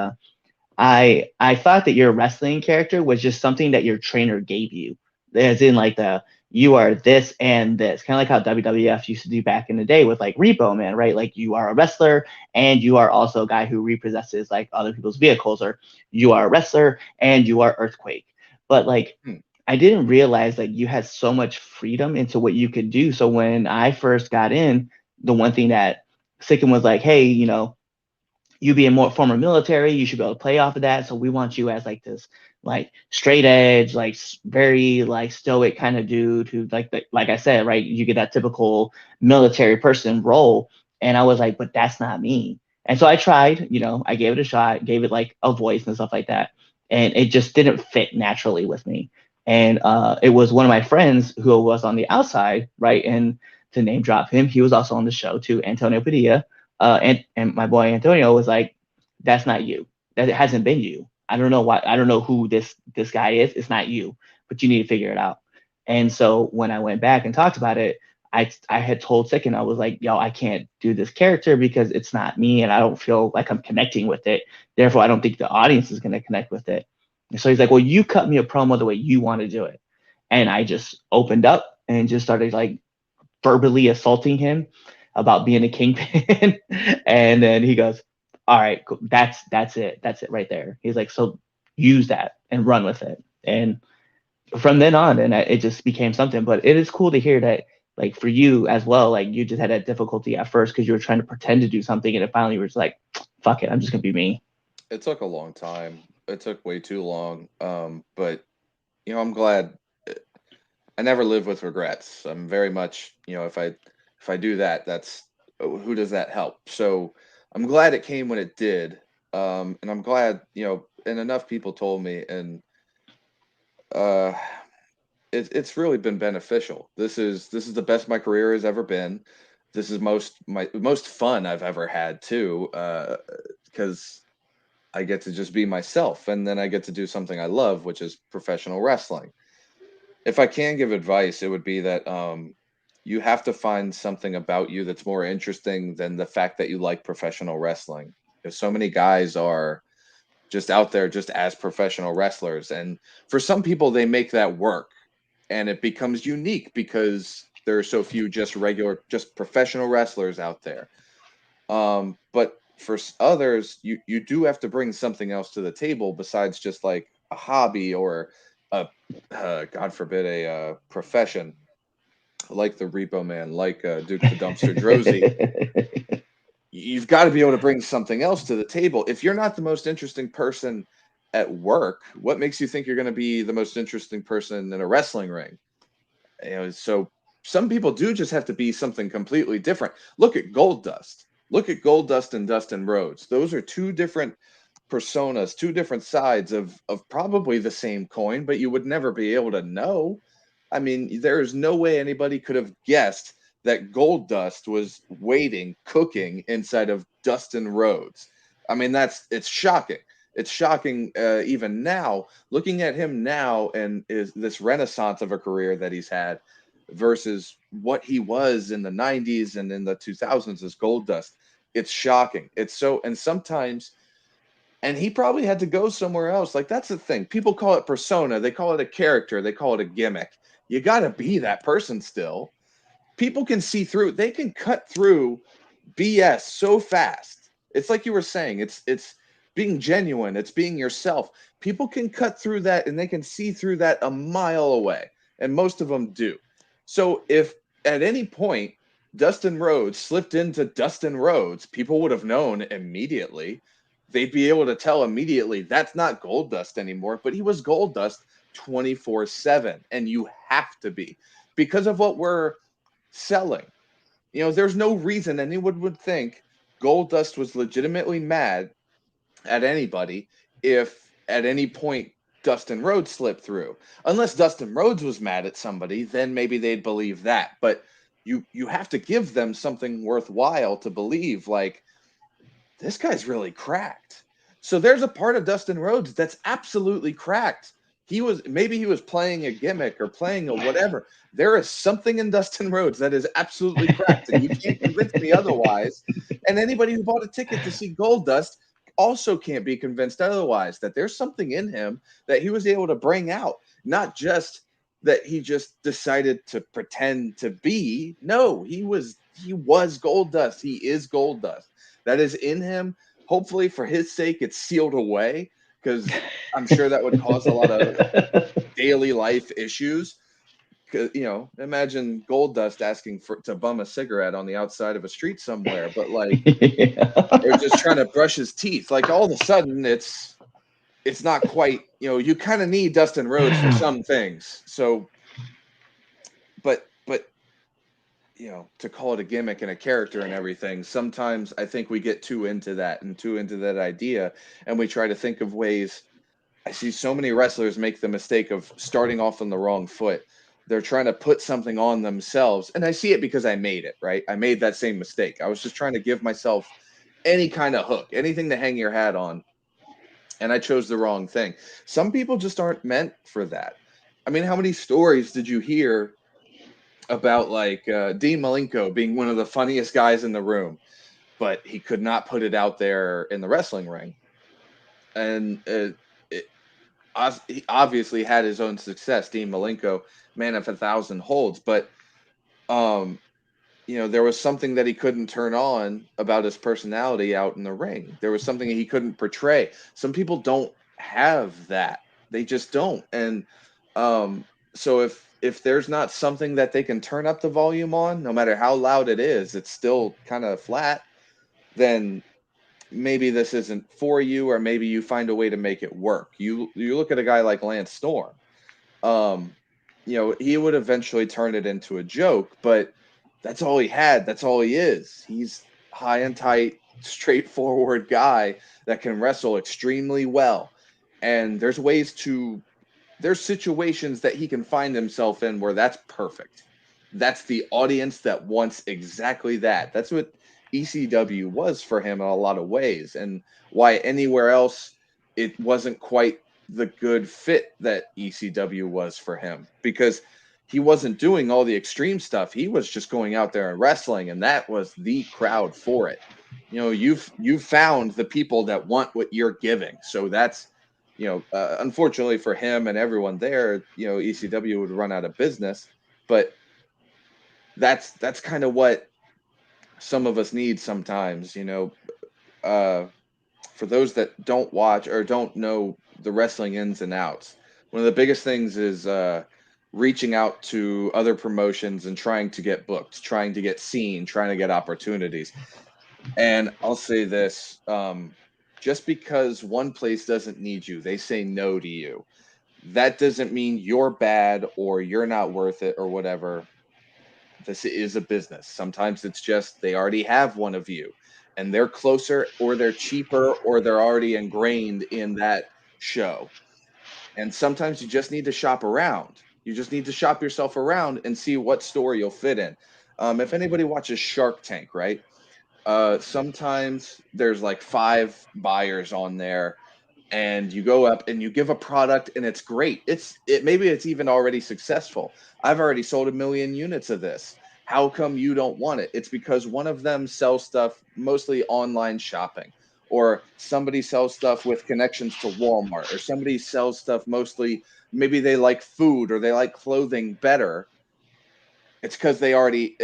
I thought that your wrestling character was just something that your trainer gave you, as in like the you are this and this, kind of like how WWF used to do back in the day with like Repo Man, right? Like you are a wrestler and you are also a guy who repossesses like other people's vehicles, or you are a wrestler and you are Earthquake. But like Hmm. I didn't realize that you had so much freedom into what you could do. So when I first got in, the one thing that Sikkim was like, hey, you being more former military, you should be able to play off of that. So we want you as like this like straight edge, like very like stoic kind of dude who like I said, right? You get that typical military person role. And I was like, but that's not me. And so I tried, I gave it a shot, gave it like a voice and stuff like that. And it just didn't fit naturally with me. And it was one of my friends who was on the outside, right? And to name drop him, he was also on the show too, Antonio Padilla, and my boy Antonio was like, "That's not you. That it hasn't been you. I don't know why. I don't know who this guy is. It's not you, but you need to figure it out." And so when I went back and talked about it, I had told Sick and I was like, "Yo, I can't do this character because it's not me, and I don't feel like I'm connecting with it. Therefore, I don't think the audience is going to connect with it." And so he's like, "Well, you cut me a promo the way you want to do it," and I just opened up and just started like verbally assaulting him about being a kingpin. And then he goes, all right, cool. That's it. That's it right there. He's like, so use that and run with it. And from then on, and it just became something. But it is cool to hear that like for you as well, like you just had that difficulty at first because you were trying to pretend to do something, and it finally was like, fuck it, I'm just gonna be me. It took a long time. It took way too long. But I'm glad. I never live with regrets. I'm very much, if I do that, that's who does that help? So I'm glad it came when it did. And I'm glad, and enough people told me, and uh, it's really been beneficial. This is the best my career has ever been. This is most fun I've ever had too, because I get to just be myself, and then I get to do something I love, which is professional wrestling. If I can give advice, it would be that you have to find something about you that's more interesting than the fact that you like professional wrestling. Because so many guys are just out there just as professional wrestlers, and for some people, they make that work, and it becomes unique because there are so few just professional wrestlers out there. But for others, you do have to bring something else to the table besides just like a hobby or a God forbid a profession like the Repo Man, like Duke the Dumpster Drosy. You've got to be able to bring something else to the table. If you're not the most interesting person at work, what makes you think you're going to be the most interesting person in a wrestling ring? So some people do just have to be something completely different. Look at Goldust. Look at Goldust and Dustin Rhodes. Those are two different personas, two different sides of probably the same coin, but you would never be able to know. I mean, there is no way anybody could have guessed that Goldust was waiting, cooking inside of Dustin Rhodes. I mean, it's shocking. It's shocking even now, looking at him now and is this renaissance of a career that he's had versus what he was in the 90s and in the 2000s as Goldust. It's shocking. It's so, and sometimes, and he probably had to go somewhere else. Like, that's the thing. People call it persona, they call it a character, they call it a gimmick. You got to be that person still. People can see through, they can cut through BS so fast. It's like you were saying, it's being genuine, it's being yourself. People can cut through that and they can see through that a mile away, and most of them do. So if at any point Dustin Rhodes slipped into Dustin Rhodes, people would have known immediately. They'd be able to tell immediately that's not Goldust anymore, but he was Goldust 24/7, and you have to be because of what we're selling. There's no reason anyone would think Goldust was legitimately mad at anybody if at any point Dustin Rhodes slipped through. Unless Dustin Rhodes was mad at somebody, then maybe they'd believe that. But you have to give them something worthwhile to believe, like, this guy's really cracked. So there's a part of Dustin Rhodes that's absolutely cracked. He was playing a gimmick or playing a whatever. There is something in Dustin Rhodes that is absolutely cracked, and you can't convince me otherwise. And anybody who bought a ticket to see Goldust also can't be convinced otherwise that there's something in him that he was able to bring out, not just that he just decided to pretend to be. No, he was Goldust. He is Goldust. That is in him. Hopefully, for his sake, it's sealed away because I'm sure that would cause a lot of daily life issues. Because imagine Goldust asking to bum a cigarette on the outside of a street somewhere, but like, or just trying to brush his teeth. Like, all of a sudden, it's not quite. You kind of need Dustin Rhodes for some things. So, but to call it a gimmick and a character and everything, sometimes I think we get too into that and too into that idea, and we try to think of ways. I see so many wrestlers make the mistake of starting off on the wrong foot. They're trying to put something on themselves, and I see it because I made it, right? I made that same mistake. I was just trying to give myself any kind of hook, anything to hang your hat on, and I chose the wrong thing. Some people just aren't meant for that. I mean, how many stories did you hear about, like, Dean Malenko being one of the funniest guys in the room, but he could not put it out there in the wrestling ring. And he obviously had his own success, Dean Malenko, man of 1,000 holds. But, there was something that he couldn't turn on about his personality out in the ring. There was something he couldn't portray. Some people don't have that. They just don't. And So if there's not something that they can turn up the volume on, no matter how loud it is, it's still kind of flat, then maybe this isn't for you, or maybe you find a way to make it work. You look at a guy like Lance Storm. Um, he would eventually turn it into a joke, but that's all he had. That's all he is. He's high and tight, straightforward guy that can wrestle extremely well. And there's situations that he can find himself in where that's perfect. That's the audience that wants exactly that. That's what ECW was for him in a lot of ways, and why anywhere else it wasn't quite the good fit that ECW was for him, because he wasn't doing all the extreme stuff. He was just going out there and wrestling, and that was the crowd for it. You've found the people that want what you're giving. So that's unfortunately for him and everyone there, ECW would run out of business. But that's kind of what some of us need sometimes. Uh, for those that don't watch or don't know the wrestling ins and outs, one of the biggest things is reaching out to other promotions and trying to get booked, trying to get seen, trying to get opportunities. And I'll say this: just because one place doesn't need you, they say no to you, that doesn't mean you're bad or you're not worth it or whatever. This is a business. Sometimes it's just they already have one of you and they're closer, or they're cheaper, or they're already ingrained in that show. And sometimes you just need to shop around. You just need to shop yourself around and see what store you'll fit in. If anybody watches Shark Tank, right? Sometimes there's like five buyers on there, and you go up and you give a product and it's great. Maybe it's even already successful. I've already sold 1 million units of this. How come you don't want it? It's because one of them sells stuff mostly online shopping, or somebody sells stuff with connections to Walmart, or somebody sells stuff mostly, maybe they like food or they like clothing better. It's because they already.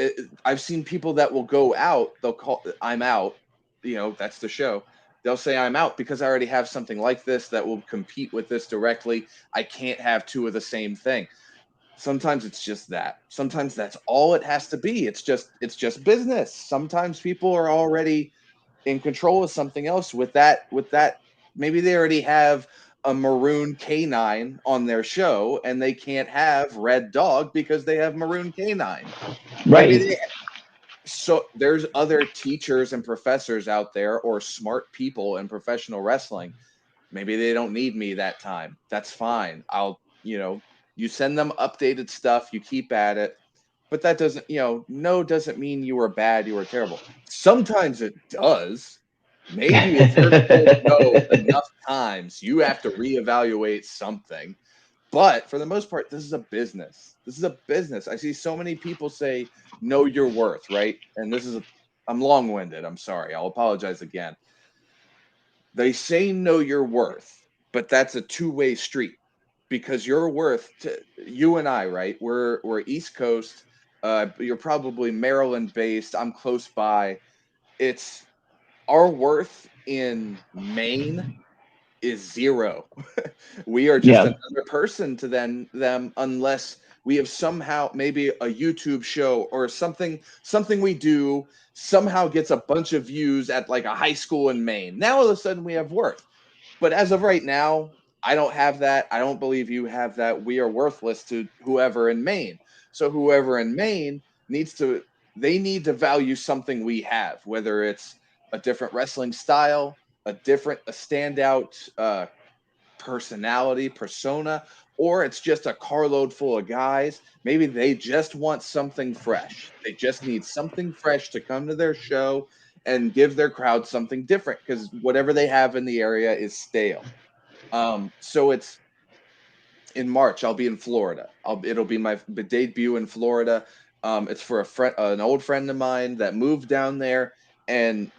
I've seen people that will go out. They'll call, "I'm out." That's the show. They'll say, "I'm out because I already have something like this that will compete with this directly. I can't have two of the same thing." Sometimes it's just that. Sometimes that's all it has to be. It's just business. Sometimes people are already in control of something else with that. Maybe they already have a maroon canine on their show and they can't have red dog because they have maroon canine. Maybe Right. they so there's other teachers and professors out there, or smart people in professional wrestling. Maybe they don't need me that time. That's fine. You send them updated stuff, you keep at it. But that doesn't, no doesn't mean you were bad, you were terrible. Sometimes it does. Maybe if you're told no enough times, you have to reevaluate something. But for the most part, this is a business. This is a business. I see so many people say, know your worth, right? And I'm long winded. I'm sorry. I'll apologize again. They say know your worth, but that's a two-way street, because your worth to you and I, right? We're East Coast. You're probably Maryland based. I'm close by. It's our worth in Maine is zero. We are just Yeah. another person to them, unless we have somehow, maybe a YouTube show or something we do somehow gets a bunch of views at like a high school in Maine. Now all of a sudden we have worth. But as of right now, I don't have that. I don't believe you have that. We are worthless to whoever in Maine. So whoever in Maine they need to value something we have, whether it's a different wrestling style, a standout personality, persona, or it's just a carload full of guys. Maybe they just want something fresh. They just need something fresh to come to their show and give their crowd something different, because whatever they have in the area is stale. So it's in March. I'll be in Florida. It'll be my debut in Florida. It's for an old friend of mine that moved down there, and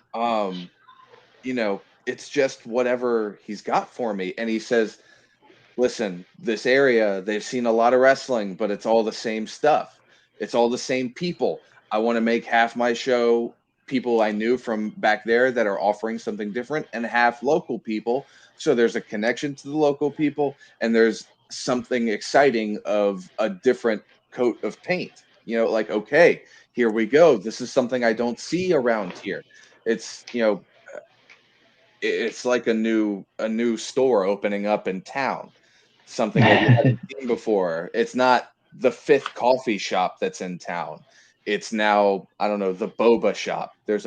it's just whatever he's got for me. And he says, listen, this area, they've seen a lot of wrestling, but it's all the same stuff. It's all the same people. I want to make half my show people I knew from back there that are offering something different, and half local people. So there's a connection to the local people, and there's something exciting of a different coat of paint. Like, okay, here we go. This is something I don't see around here. It's, it's like a new store opening up in town, something that you hadn't seen before. It's not the fifth coffee shop that's in town. It's now, I don't know, the boba shop. There's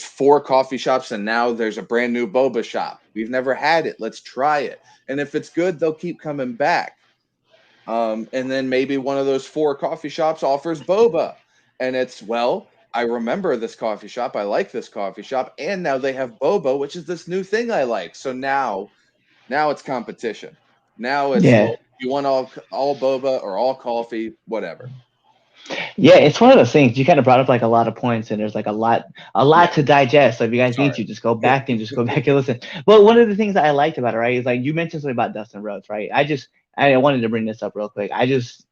four coffee shops, and now there's a brand new boba shop. We've never had it. Let's try it. And if it's good, they'll keep coming back. And then maybe one of those four coffee shops offers boba. And it's, well, I remember this coffee shop. I like this coffee shop. And now they have boba, which is this new thing I like. So now it's competition. Now it's, Yeah. well, you want all boba or all coffee, whatever. Yeah, it's one of those things. You kind of brought up like a lot of points, and there's like a lot Yeah, to digest. So if you guys need sorry. to, just go back and listen. But one of the things that I liked about it, right, is like you mentioned something about Dustin Rhodes, right? I wanted to bring this up real quick.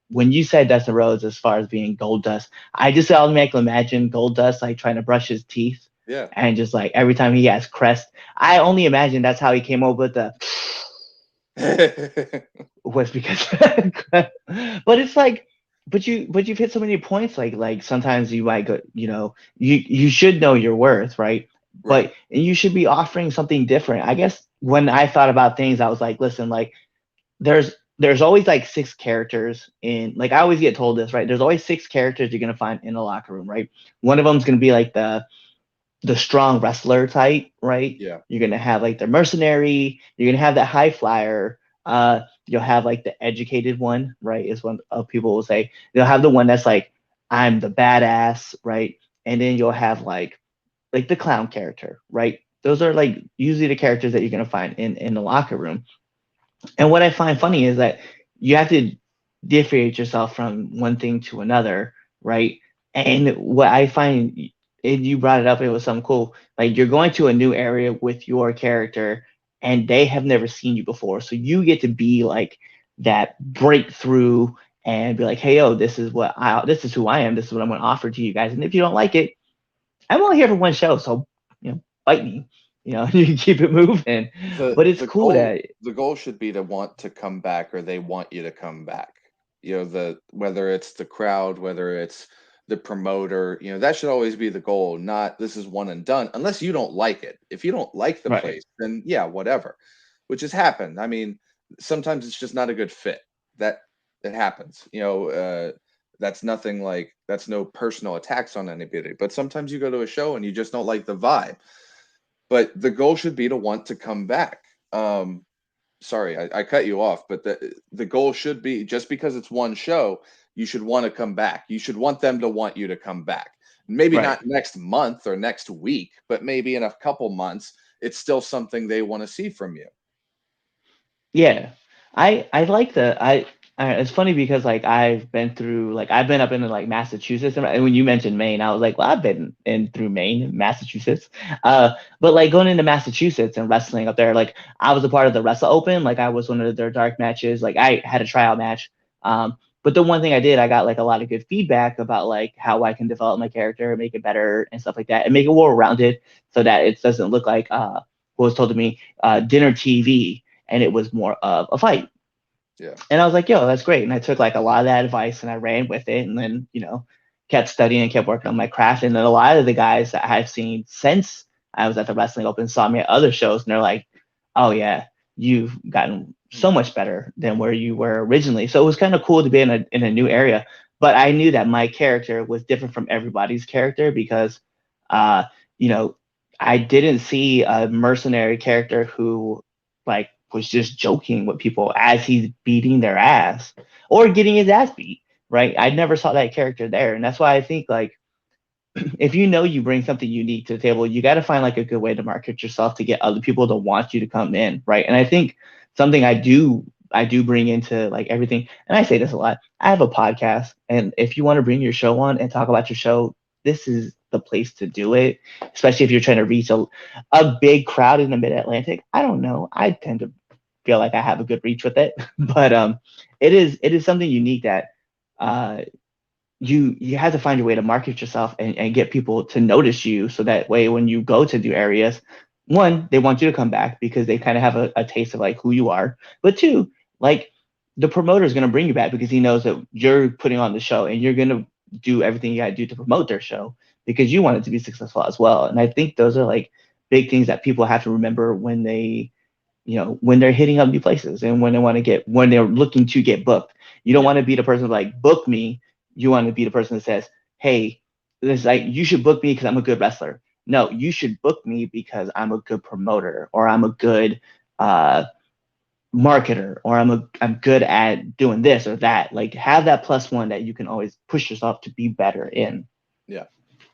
When you said Dustin Rhodes as far as being Gold Dust, I just automatically imagine Gold Dust like trying to brush his teeth, Yeah. and just like every time he has crest, I only imagine that's how he came up with the was because but it's like but you've hit so many points like sometimes you might go, you should know your worth, right? Right. But you should be offering something different. I guess when I thought about things, I was like, listen, like there's always like six characters in, like, I always get told this, right? There's always six characters you're gonna find in a locker room, right? One of them is gonna be like the strong wrestler type, right? Yeah. You're gonna have like the mercenary. You're gonna have that high flyer. You'll have like the educated one, right? Is one of people will say. You'll have the one that's like, I'm the badass, right? And then you'll have like the clown character, right? Those are like usually the characters that you're gonna find in the locker room. And what I find funny is that you have to differentiate yourself from one thing to another, right? And what I find, and you brought it up, it was something cool. Like you're going to a new area with your character, and they have never seen you before, so you get to be like that breakthrough and be like, "Hey, yo, this is who I am. This is what I'm going to offer to you guys. And if you don't like it, I'm only here for one show, so bite me." You can keep it moving. the But it's the cool goal that the goal should be to want to come back, or they want you to come back. The whether it's the crowd, whether it's the promoter, that should always be the goal, not this is one and done, unless you don't like it. If you don't like the right. place, then yeah, whatever. Which has happened. I mean, sometimes it's just not a good fit. That it happens. That's nothing, like, that's no personal attacks on anybody, but sometimes you go to a show and you just don't like the vibe. But the goal should be to want to come back. Sorry, I cut you off, but the goal should be, just because it's one show, you should want to come back. You should want them to want you to come back. Maybe Right. not next month or next week, but maybe in a couple months, it's still something they want to see from you. Yeah, I like it's funny because like I've been up in like Massachusetts, and when you mentioned Maine, I was like, well, I've been in through Maine and Massachusetts. But like going into Massachusetts and wrestling up there, like I was a part of the Wrestle Open, like I was one of their dark matches, like I had a tryout match. But the one thing I did, I got like a lot of good feedback about like how I can develop my character, make it better and stuff like that, and make it more rounded so that it doesn't look like what was told to me, dinner TV, and it was more of a fight. Yeah. And I was like, yo, that's great. And I took like a lot of that advice and I ran with it, and then, kept studying and kept working on my craft. And then a lot of the guys that I've seen since I was at the Wrestling Open saw me at other shows, and they're like, oh yeah, you've gotten so much better than where you were originally. So it was kind of cool to be in a new area. But I knew that my character was different from everybody's character because uh, you know, I didn't see a mercenary character who like was just joking with people as he's beating their ass or getting his ass beat. Right. I never saw that character there. And that's why I think like if you bring something unique to the table, you got to find like a good way to market yourself to get other people to want you to come in. Right. And I think something I do bring into like everything, and I say this a lot. I have a podcast, and if you want to bring your show on and talk about your show, this is the place to do it, especially if you're trying to reach a big crowd in the mid Atlantic. I don't know. I tend to feel like I have a good reach with it, but it is something unique that uh, you have to find your way to market yourself and get people to notice you, so that way when you go to new areas, one, they want you to come back because they kind of have a taste of like who you are, but two, like the promoter is going to bring you back because he knows that you're putting on the show and you're going to do everything you got to do to promote their show because you want it to be successful as well. And I think those are like big things that people have to remember when they, when they're hitting up new places and when when they're looking to get booked. You don't Yeah. want to be the person like, book me. You want to be the person that says, hey, this like, you should book me because I'm a good wrestler. No, you should book me because I'm a good promoter or I'm a good, marketer or I'm good at doing this or that. Like have that plus one that you can always push yourself to be better in. Yeah.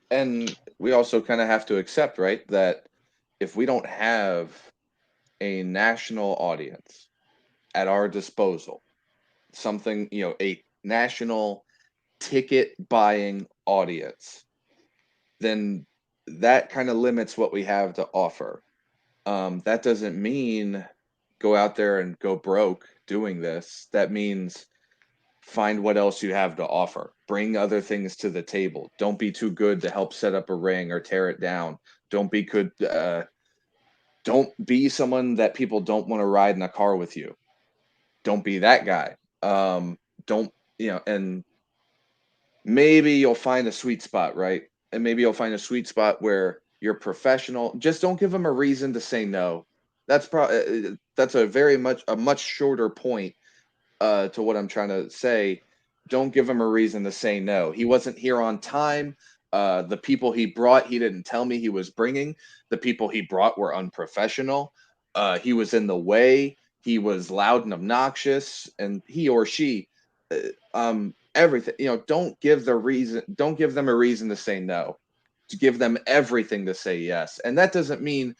And we also kind of have to accept, right, that if we don't have a national audience at our disposal, something, a national ticket buying audience, then that kind of limits what we have to offer. That doesn't mean go out there and go broke doing this. That means find what else you have to offer. Bring other things to the table. Don't be too good to help set up a ring or tear it down. Don't be good. Don't be someone that people don't want to ride in a car with you. Don't be that guy. Don't and maybe you'll find a sweet spot, right? And maybe you'll find a sweet spot where you're professional. Just don't give them a reason to say no. That's a much shorter point to what I'm trying to say. Don't give him a reason to say no. He wasn't here on time. The people he brought, he didn't tell me he was bringing. The people he brought were unprofessional. He was in the way. He was loud and obnoxious, and he or she, everything. Don't give the reason. Don't give them a reason to say no. To give them everything to say yes, and that doesn't mean.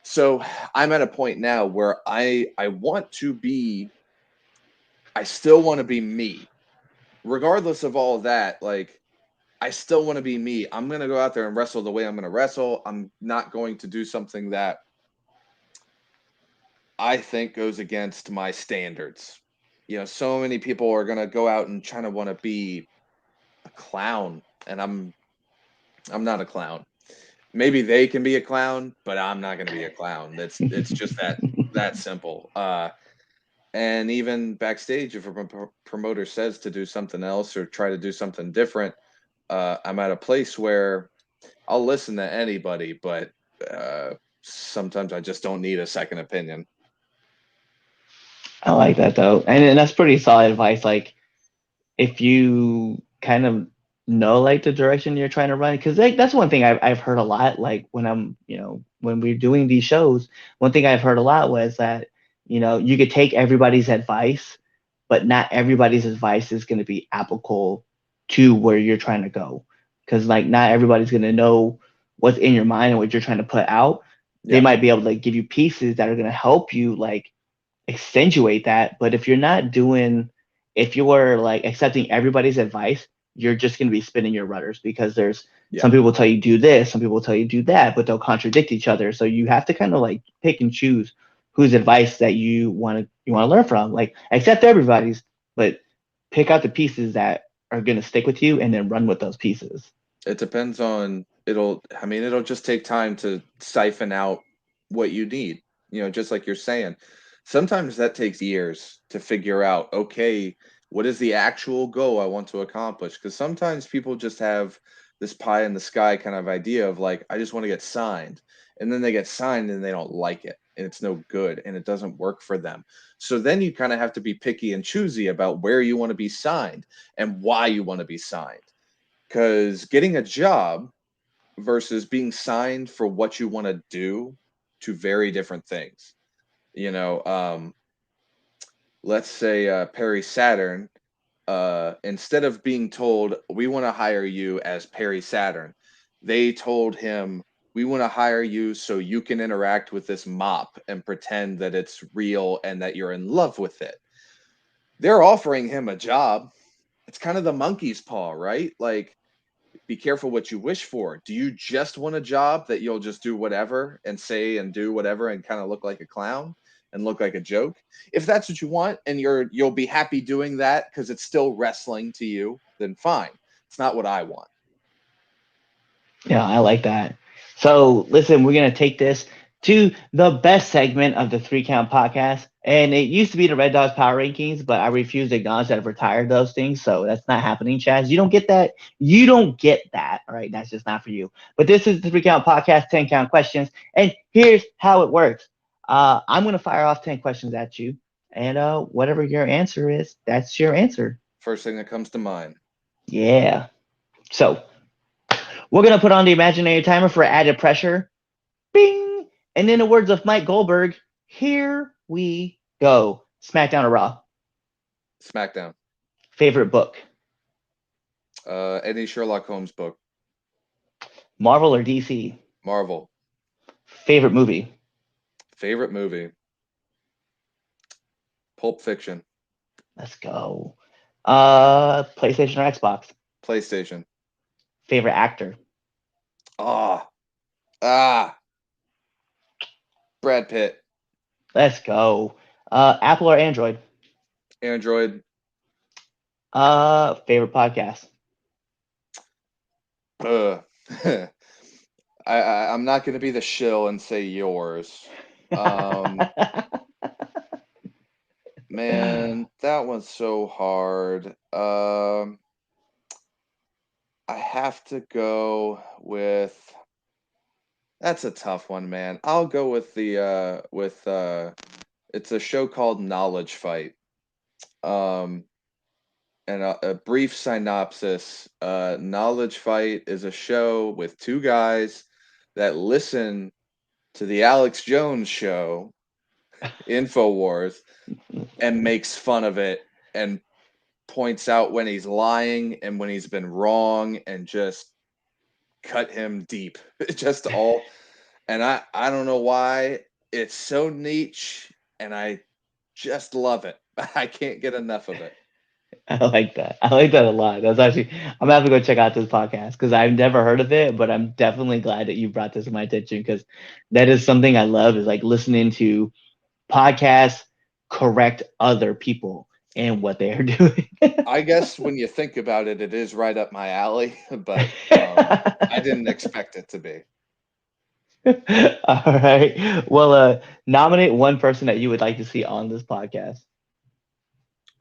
So I'm at a point now where I want to be I still want to be me, regardless of all of that. Like, I still want to be me. I'm going to go out there and wrestle the way I'm going to wrestle. I'm not going to do something that I think goes against my standards. So many people are going to go out and trying to want to be a clown, and I'm not a clown. Maybe they can be a clown, but I'm not going to be a clown. It's just that simple. And even backstage, if a promoter says to do something else or try to do something different, I'm at a place where I'll listen to anybody, but sometimes I just don't need a second opinion. I like that though. And that's pretty solid advice. Like if you kind of know like the direction you're trying to run, because like that's one thing I've heard a lot. Like when I'm, when we're doing these shows, one thing I've heard a lot was that, you could take everybody's advice, but not everybody's advice is going to be applicable to where you're trying to go. Because like not everybody's going to know what's in your mind and what you're trying to put out. They Yeah, might be able to like give you pieces that are going to help you like accentuate that. But if you are like accepting everybody's advice, you're just going to be spinning your rudders because there's yeah, some people tell you do this, some people tell you do that, but they'll contradict each other. So you have to kind of like pick and choose whose advice that you want to learn from. Like accept everybody's, but pick out the pieces that are going to stick with you and then run with those pieces. it depends on I mean, it'll just take time to siphon out what you need, just like you're saying. Sometimes that takes years to figure out, okay, what is the actual goal I want to accomplish? Because sometimes people just have this pie in the sky kind of idea of like, I just want to get signed. And then they get signed and they don't like it and it's no good and it doesn't work for them. So then you kind of have to be picky and choosy about where you want to be signed and why you want to be signed. Because getting a job versus being signed for what you want to do, two very different things. You know, let's say Perry Saturn, instead of being told we want to hire you as Perry Saturn, they told him we want to hire you so you can interact with this mop and pretend that it's real and that you're in love with it. They're offering him a job. It's kind of the monkey's paw, right? Like, be careful what you wish for. Do you just want a job that you'll just do whatever and say and do whatever and kind of look like a clown and look like a joke? If that's what you want and you'll be happy doing that because it's still wrestling to you, then fine. It's not what I want. Yeah, I like that. So listen, we're gonna take this to the best segment of the Three Count podcast. And it used to be the Red Dogs Power Rankings, but I refuse to acknowledge that I've retired those things. So that's not happening, Chaz. You don't get that. You don't get that. All right. That's just not for you. But this is the 3 Count Podcast, 10 Count Questions. And here's how it works. I'm going to fire off 10 questions at you. And whatever your answer is, that's your answer. First thing that comes to mind. Yeah. So we're going to put on the imaginary timer for added pressure. Bing. And in the words of Mike Goldberg, here we go. SmackDown or Raw? SmackDown. Favorite book? Any Sherlock Holmes book. Marvel or DC? Marvel. Favorite movie? Favorite movie. Pulp Fiction. Let's go. PlayStation or Xbox? PlayStation. Favorite actor? Ah. Brad Pitt. Let's go. Apple or Android? Android. Favorite podcast? I'm not going to be the shill and say yours. Man, that one's so hard. I have to go with. That's a tough one, man. I'll go with the it's a show called Knowledge Fight. And a brief synopsis. Knowledge Fight is a show with two guys that listen to the Alex Jones show, InfoWars, and makes fun of it and points out when he's lying and when he's been wrong and just cut him deep. Just all, and I don't know why it's so niche and I just love it. I can't get enough of it. I like that. I like that a lot. That's actually, I'm gonna have to go check out this podcast because I've never heard of it, but I'm definitely glad that you brought this to my attention because that is something I love is like listening to podcasts correct other people and what they are doing. I guess when you think about it, it is right up my alley, but I didn't expect it to be. All right. Well, nominate one person that you would like to see on this podcast.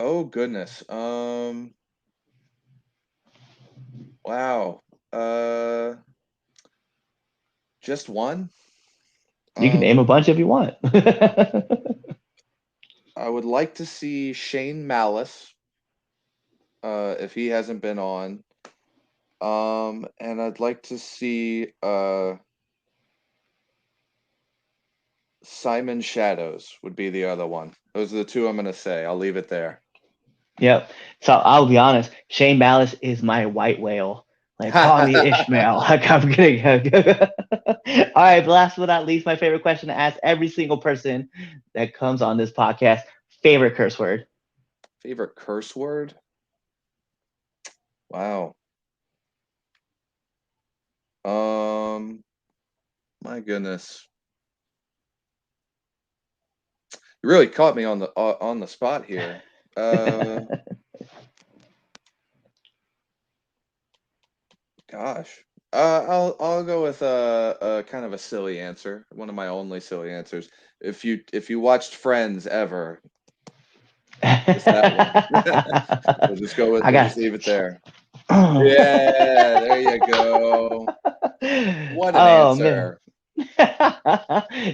Oh goodness. Wow. Just one. You can name a Um, bunch if you want. I would like to see Shane Malice, if he hasn't been on. And I'd like to see Simon Shadows would be the other one. Those are the two I'm gonna say. I'll leave it there. Yep. So I'll be honest. Shane Malice is my white whale. Like call me Ishmael. Like I'm kidding. All right. But last but not least, my favorite question to ask every single person that comes on this podcast: favorite curse word. Favorite curse word? Wow. Um, my goodness. You really caught me on the spot here. Uh, gosh. I'll go with a kind of a silly answer. One of my only silly answers. If you watched Friends ever, just that one. We'll just go with. I We'll got. just leave it there. Yeah, there you go. What an Oh man. answer.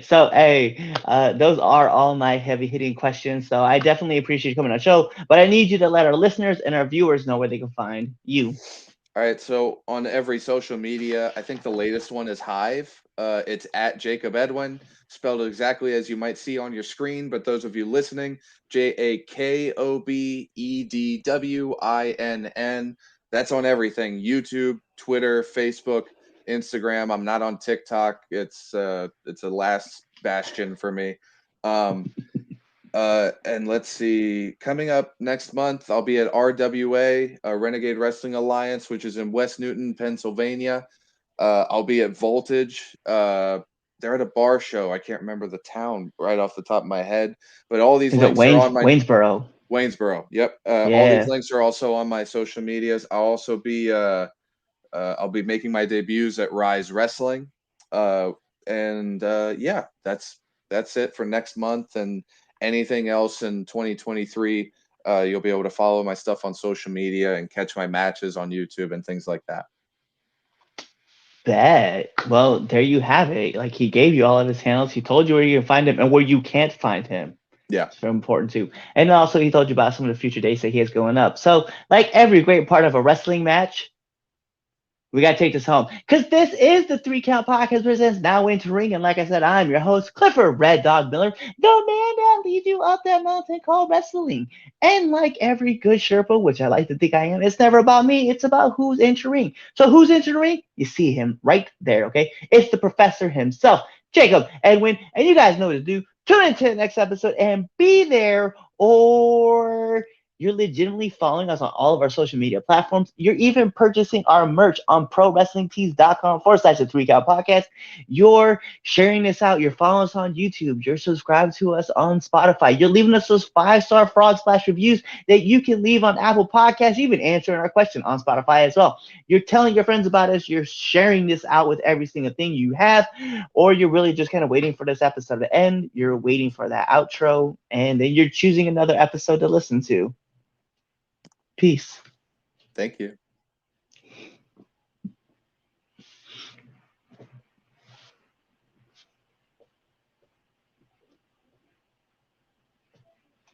So hey, those are all my heavy hitting questions. So I definitely appreciate you coming on the show, but I need you to let our listeners and our viewers know where they can find you. All right, so on every social media, I think the latest one is Hive. It's at Jakob Edwinn, spelled exactly as you might see on your screen. But those of you listening, JAKOBEDWINN. That's on everything: YouTube, Twitter, Facebook, Instagram. I'm not on TikTok. It's a last bastion for me. Um, and let's see, coming up next month, I'll be at RWA, Renegade Wrestling Alliance, which is in West Newton, Pennsylvania. I'll be at Voltage. They're at a bar show. I can't remember the town right off the top of my head, but all these Is it links are on my Waynesboro? Waynesboro. Yep. All these Yeah. links are also on my social medias. I'll be making my debuts at Rise Wrestling. And yeah, that's it for next month. And anything else in 2023, you'll be able to follow my stuff on social media and catch my matches on YouTube and things like that. Bet. Well, there you have it. Like, he gave you all of his handles. He told you where you can find him and where you can't find him. Yeah. It's very important too. And also, he told you about some of the future dates that he has going up. So, like every great part of a wrestling match, we got to take this home, because this is the 3 Count Podcast presents Now Into Ring. And like I said, I'm your host, Clifford Red Dog Miller, the man that leads you up that mountain called wrestling. And like every good Sherpa, which I like to think I am, it's never about me. It's about who's entering. So who's entering? You see him right there, okay? It's the professor himself, Jakob Edwinn. And you guys know what to do. Tune into the next episode and be there, or you're legitimately following us on all of our social media platforms. You're even purchasing our merch on prowrestlingtees.com/the 3 Count Podcast. You're sharing this out. You're following us on YouTube. You're subscribed to us on Spotify. You're leaving us those 5-star frog splash reviews that you can leave on Apple Podcasts, even answering our question on Spotify as well. You're telling your friends about us. You're sharing this out with every single thing you have, or you're really just kind of waiting for this episode to end. You're waiting for that outro, and then you're choosing another episode to listen to. Peace. Thank you.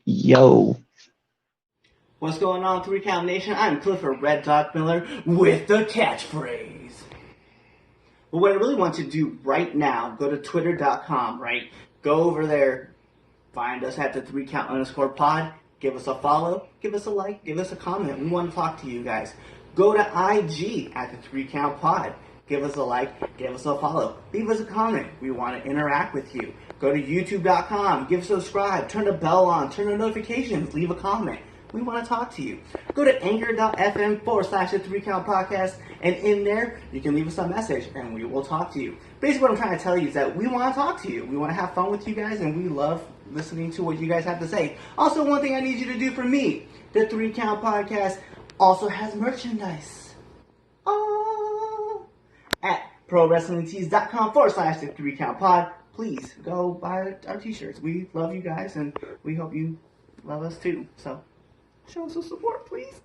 Yo. What's going on, 3 Count Nation? I'm Clifford Red Dog Miller with the catchphrase. But what I really want you to do right now, go to twitter.com, right? Go over there, find us at the 3Count_pod, give us a follow, give us a like, give us a comment. We want to talk to you guys. Go to IG at the 3Count Pod. Give us a like, give us a follow, leave us a comment. We want to interact with you. Go to youtube.com, give subscribe, turn the bell on, turn the notifications, leave a comment. We want to talk to you. Go to anchor.fm/the 3Count Podcast, and in there, you can leave us a message, and we will talk to you. Basically, what I'm trying to tell you is that we want to talk to you. We want to have fun with you guys, and we love listening to what you guys have to say. Also, one thing I need you to do for me, the 3 Count Podcast also has merchandise. Oh, at prowrestlingtees.com/the 3Count Pod. Please go buy our t-shirts. We love you guys, and we hope you love us too. So show us some support, please.